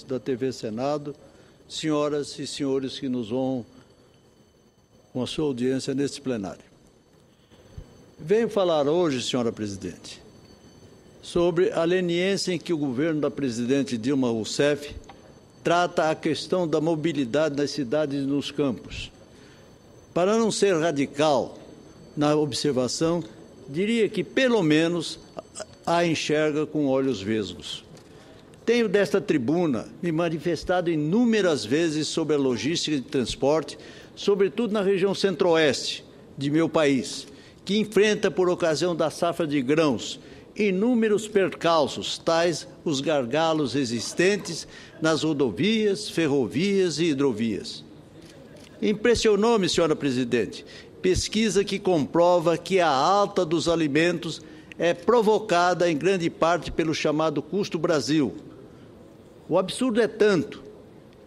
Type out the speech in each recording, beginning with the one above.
da TV Senado, senhoras e senhores que nos honram com a sua audiência neste plenário. Venho falar hoje, senhora presidente, sobre a leniência em que o governo da presidente Dilma Rousseff trata a questão da mobilidade nas cidades e nos campos. Para não ser radical na observação, diria que, pelo menos, a enxerga com olhos vesgos. Tenho desta tribuna me manifestado inúmeras vezes sobre a logística de transporte, sobretudo na região centro-oeste de meu país, que enfrenta, por ocasião da safra de grãos, inúmeros percalços, tais os gargalos existentes nas rodovias, ferrovias e hidrovias. Impressionou-me, senhora presidente, pesquisa que comprova que a alta dos alimentos é provocada em grande parte pelo chamado custo Brasil. O absurdo é tanto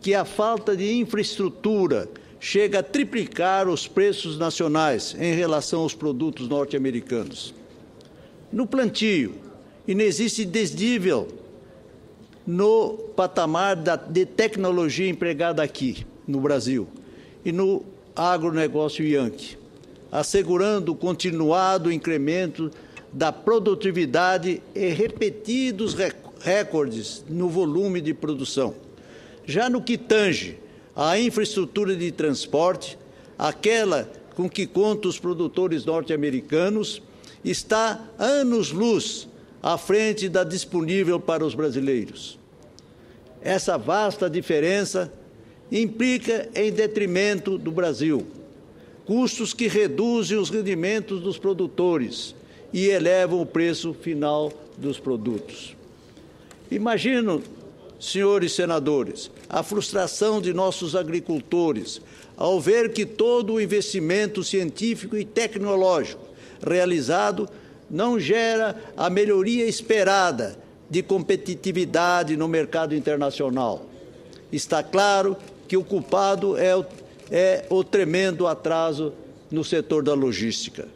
que a falta de infraestrutura chega a triplicar os preços nacionais em relação aos produtos norte-americanos. No plantio, inexiste desnível no patamar de tecnologia empregada aqui, no Brasil, e no agronegócio Yankee, assegurando o continuado incremento da produtividade e repetidos recordes no volume de produção. Já no que tange à infraestrutura de transporte, aquela com que contam os produtores norte-americanos, está anos-luz à frente da disponível para os brasileiros. Essa vasta diferença implica em detrimento do Brasil, custos que reduzem os rendimentos dos produtores e elevam o preço final dos produtos. Imagino, senhores senadores, a frustração de nossos agricultores ao ver que todo o investimento científico e tecnológico realizado não gera a melhoria esperada de competitividade no mercado internacional. Está claro que o culpado é o tremendo atraso no setor da logística.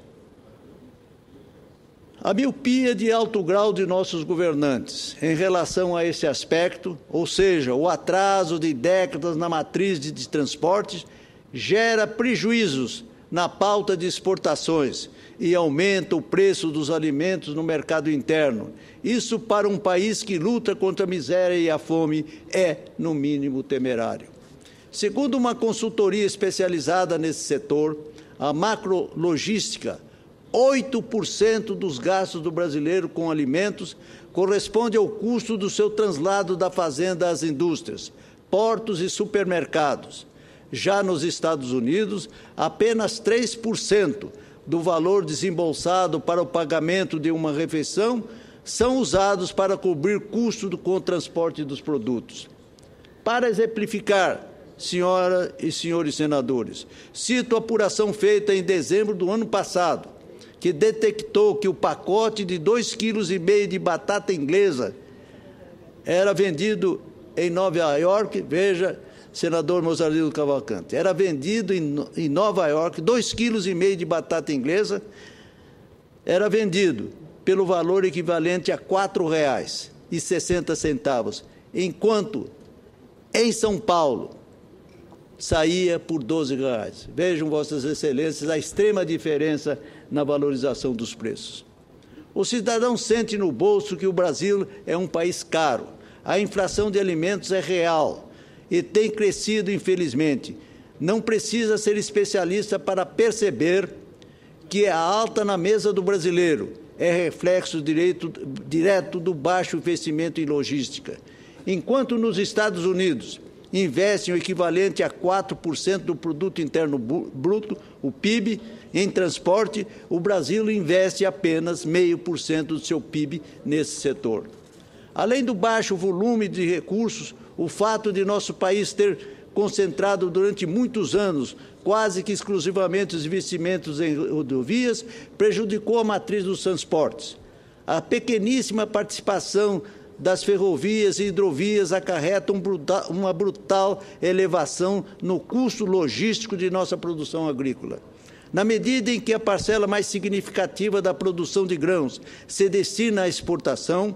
A miopia de alto grau de nossos governantes em relação a esse aspecto, ou seja, o atraso de décadas na matriz de transportes, gera prejuízos na pauta de exportações e aumenta o preço dos alimentos no mercado interno. Isso, para um país que luta contra a miséria e a fome, é, no mínimo, temerário. Segundo uma consultoria especializada nesse setor, a macrologística, 8% dos gastos do brasileiro com alimentos corresponde ao custo do seu translado da fazenda às indústrias, portos e supermercados. Já nos Estados Unidos, apenas 3% do valor desembolsado para o pagamento de uma refeição são usados para cobrir custo com o transporte dos produtos. Para exemplificar, senhoras e senhores senadores, cito a apuração feita em dezembro do ano passado, que detectou que o pacote de 2,5 kg de batata inglesa era vendido em Nova York, veja, senador Mozarino Cavalcante, era vendido em Nova York, 2,5 kg de batata inglesa, era vendido pelo valor equivalente a R$ 4,60, enquanto em São Paulo saía por R$ 12. Vejam, vossas excelências, a extrema diferença na valorização dos preços. O cidadão sente no bolso que o Brasil é um país caro, a inflação de alimentos é real e tem crescido, infelizmente. Não precisa ser especialista para perceber que a alta na mesa do brasileiro é reflexo direto do baixo investimento em logística. Enquanto nos Estados Unidos investem o equivalente a 4% do produto interno bruto, o PIB, em transporte, o Brasil investe apenas 0,5% do seu PIB nesse setor. Além do baixo volume de recursos, o fato de nosso país ter concentrado durante muitos anos quase que exclusivamente os investimentos em rodovias prejudicou a matriz dos transportes. A pequeníssima participação das ferrovias e hidrovias acarreta uma brutal elevação no custo logístico de nossa produção agrícola. Na medida em que a parcela mais significativa da produção de grãos se destina à exportação,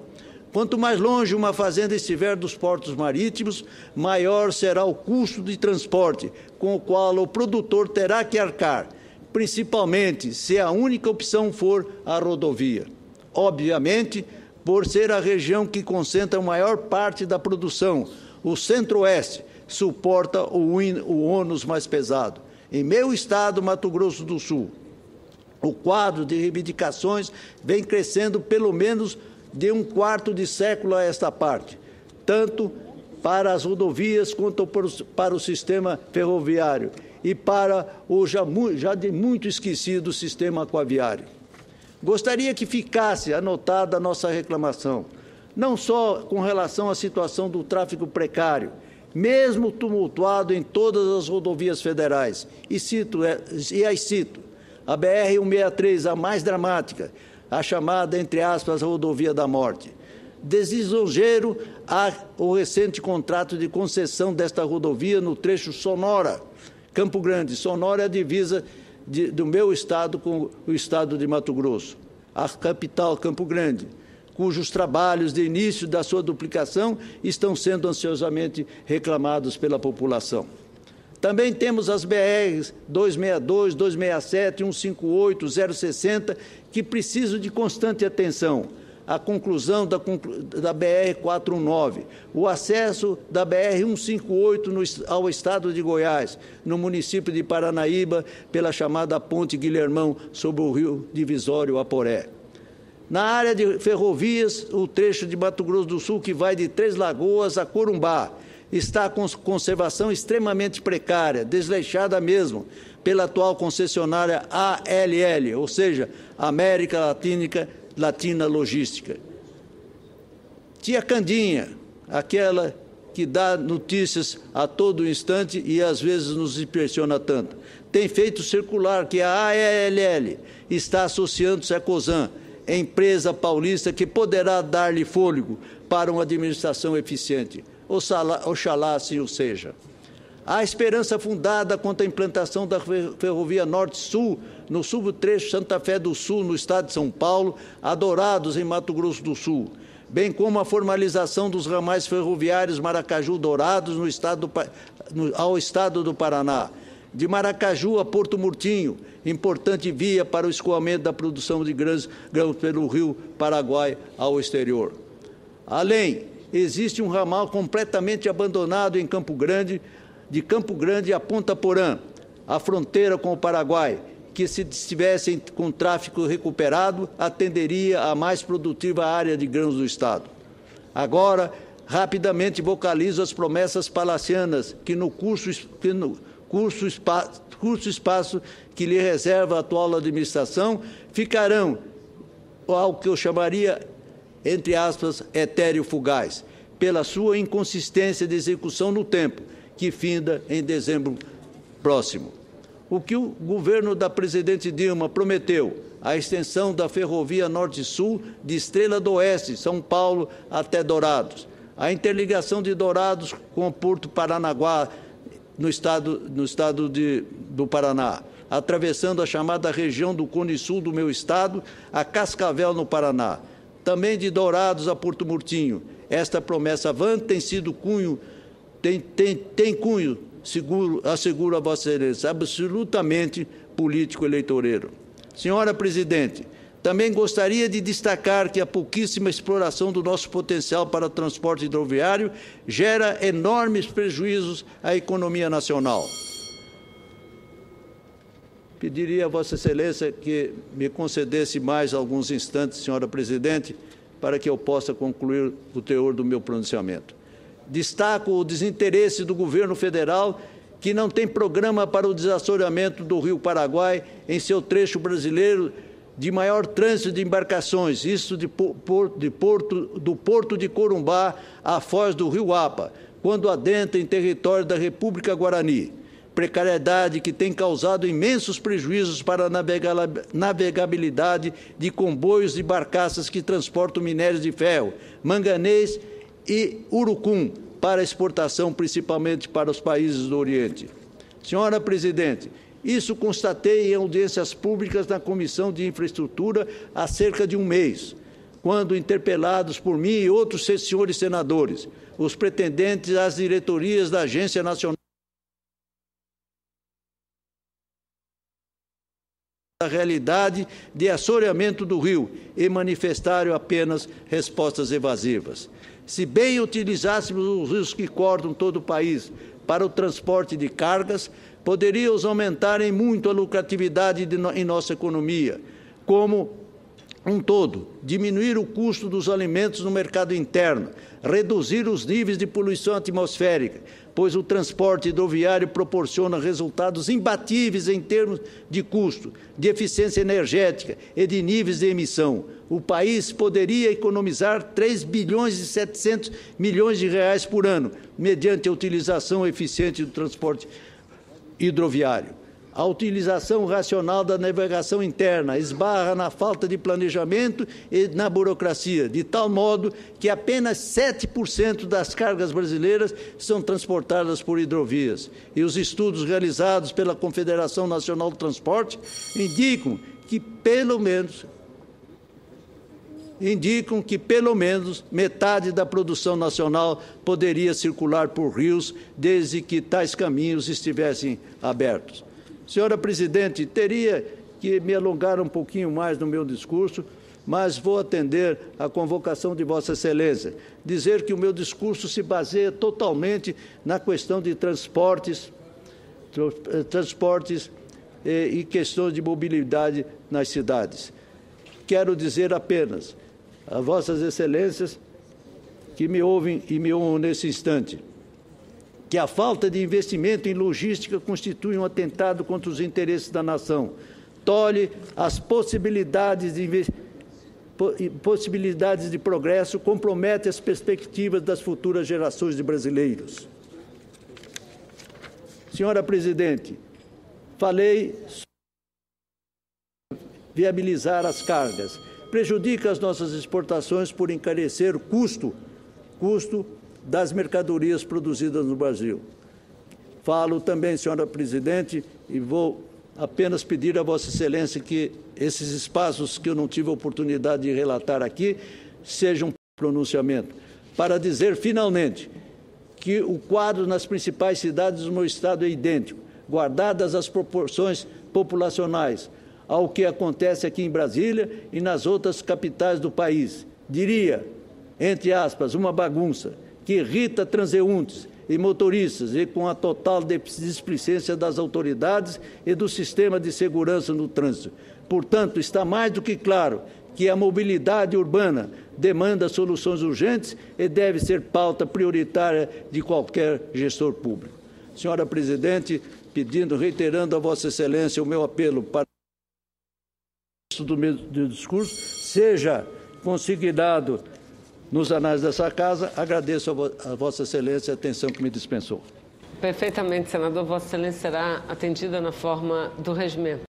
Quanto mais longe uma fazenda estiver dos portos marítimos, maior será o custo de transporte com o qual o produtor terá que arcar, principalmente se a única opção for a rodovia. Obviamente, por ser a região que concentra a maior parte da produção, o Centro-Oeste suporta o ônus mais pesado. Em meu estado, Mato Grosso do Sul, o quadro de reivindicações vem crescendo pelo menos de um quarto de século a esta parte, tanto para as rodovias quanto para o sistema ferroviário e para o já de muito esquecido sistema aquaviário. Gostaria que ficasse anotada a nossa reclamação, não só com relação à situação do tráfego precário, mesmo tumultuado em todas as rodovias federais, e as cito, a BR-163, a mais dramática, a chamada, entre aspas, rodovia da morte. Deslisonjeiro o recente contrato de concessão desta rodovia no trecho Sonora, Campo Grande. Sonora é a divisa do meu estado com o estado de Mato Grosso, a capital, Campo Grande, cujos trabalhos de início da sua duplicação estão sendo ansiosamente reclamados pela população. Também temos as BRs 262, 267, 158, 060, que precisam de constante atenção. A conclusão da BR-419, o acesso da BR-158 ao estado de Goiás, no município de Paranaíba, pela chamada Ponte Guilhermão, sobre o rio divisório Aporé. Na área de ferrovias, o trecho de Mato Grosso do Sul, que vai de Três Lagoas a Corumbá, está com conservação extremamente precária, desleixada mesmo, pela atual concessionária ALL, ou seja, América Latina Logística. Tia Candinha, aquela que dá notícias a todo instante e às vezes nos impressiona tanto, tem feito circular que a ALL está associando-se à Cosan, empresa paulista que poderá dar-lhe fôlego para uma administração eficiente. Oxalá assim o seja. Há esperança fundada quanto à implantação da ferrovia Norte-Sul, no subtrecho Santa Fé do Sul, no estado de São Paulo, a Dourados, em Mato Grosso do Sul, bem como a formalização dos ramais ferroviários Maracaju-Dourados ao estado do Paraná, de Maracaju a Porto Murtinho, importante via para o escoamento da produção de grãos pelo rio Paraguai ao exterior. Além, existe um ramal completamente abandonado em Campo Grande, de Campo Grande a Ponta Porã, a fronteira com o Paraguai, que, se estivessem com tráfego recuperado, atenderia a mais produtiva área de grãos do Estado. Agora, rapidamente vocalizo as promessas palacianas que no curto espaço que lhe reserva a atual administração ficarão ao que eu chamaria, entre aspas, etéreo fugaz, pela sua inconsistência de execução no tempo, que finda em dezembro próximo. O que o governo da presidente Dilma prometeu, a extensão da ferrovia Norte-Sul de Estrela do Oeste, São Paulo até Dourados, a interligação de Dourados com o Porto Paranaguá, no estado do Paraná, atravessando a chamada região do Cone Sul do meu estado, a Cascavel, no Paraná, também de Dourados a Porto Murtinho. Esta promessa vã tem cunho, asseguro a Vossa Excelência, absolutamente político-eleitoreiro. Senhora Presidente, também gostaria de destacar que a pouquíssima exploração do nosso potencial para o transporte hidroviário gera enormes prejuízos à economia nacional. Pediria a Vossa Excelência que me concedesse mais alguns instantes, senhora Presidente, para que eu possa concluir o teor do meu pronunciamento. Destaco o desinteresse do governo federal, que não tem programa para o desassoreamento do rio Paraguai em seu trecho brasileiro de maior trânsito de embarcações, isso do porto de Corumbá à foz do rio Apa, quando adentra em território da República Guarani. Precariedade que tem causado imensos prejuízos para a navegabilidade de comboios e barcaças que transportam minérios de ferro, manganês e urucum para exportação, principalmente para os países do Oriente. Senhora Presidente, isso constatei em audiências públicas na Comissão de Infraestrutura há cerca de um mês, quando interpelados por mim e outros senhores senadores, os pretendentes às diretorias da Agência Nacional da realidade de assoreamento do rio e manifestaram apenas respostas evasivas. Se bem utilizássemos os rios que cortam todo o país para o transporte de cargas, poderíamos aumentar em muito a lucratividade em nossa economia, como um todo, diminuir o custo dos alimentos no mercado interno, reduzir os níveis de poluição atmosférica, pois o transporte hidroviário proporciona resultados imbatíveis em termos de custo, de eficiência energética e de níveis de emissão. O país poderia economizar 3 bilhões e 700 milhões de reais por ano, mediante a utilização eficiente do transporte hidroviário. A utilização racional da navegação interna esbarra na falta de planejamento e na burocracia, de tal modo que apenas 7% das cargas brasileiras são transportadas por hidrovias. E os estudos realizados pela Confederação Nacional do Transporte indicam que pelo menos metade da produção nacional poderia circular por rios, desde que tais caminhos estivessem abertos. Senhora Presidente, teria que me alongar um pouquinho mais no meu discurso, mas vou atender à convocação de Vossa Excelência. Dizer que o meu discurso se baseia totalmente na questão de transportes e questões de mobilidade nas cidades. Quero dizer apenas a Vossas Excelências que me ouvem e me honram nesse instante, que a falta de investimento em logística constitui um atentado contra os interesses da nação, tolhe as possibilidades de progresso, compromete as perspectivas das futuras gerações de brasileiros. Senhora Presidente, falei sobre viabilizar as cargas, prejudica as nossas exportações por encarecer o custo das mercadorias produzidas no Brasil. Falo também, senhora Presidente, e vou apenas pedir a Vossa Excelência que esses espaços que eu não tive a oportunidade de relatar aqui sejam pronunciamento, para dizer finalmente que o quadro nas principais cidades do meu estado é idêntico, guardadas as proporções populacionais ao que acontece aqui em Brasília e nas outras capitais do país. Diria, entre aspas, uma bagunça que irrita transeuntes e motoristas e com a total displicência das autoridades e do sistema de segurança no trânsito. Portanto, está mais do que claro que a mobilidade urbana demanda soluções urgentes e deve ser pauta prioritária de qualquer gestor público. Senhora Presidente, reiterando a Vossa Excelência o meu apelo para do meu discurso seja consignado nos anais dessa Casa, agradeço a Vossa Excelência a atenção que me dispensou. Perfeitamente, senador. Vossa Excelência será atendida na forma do regimento.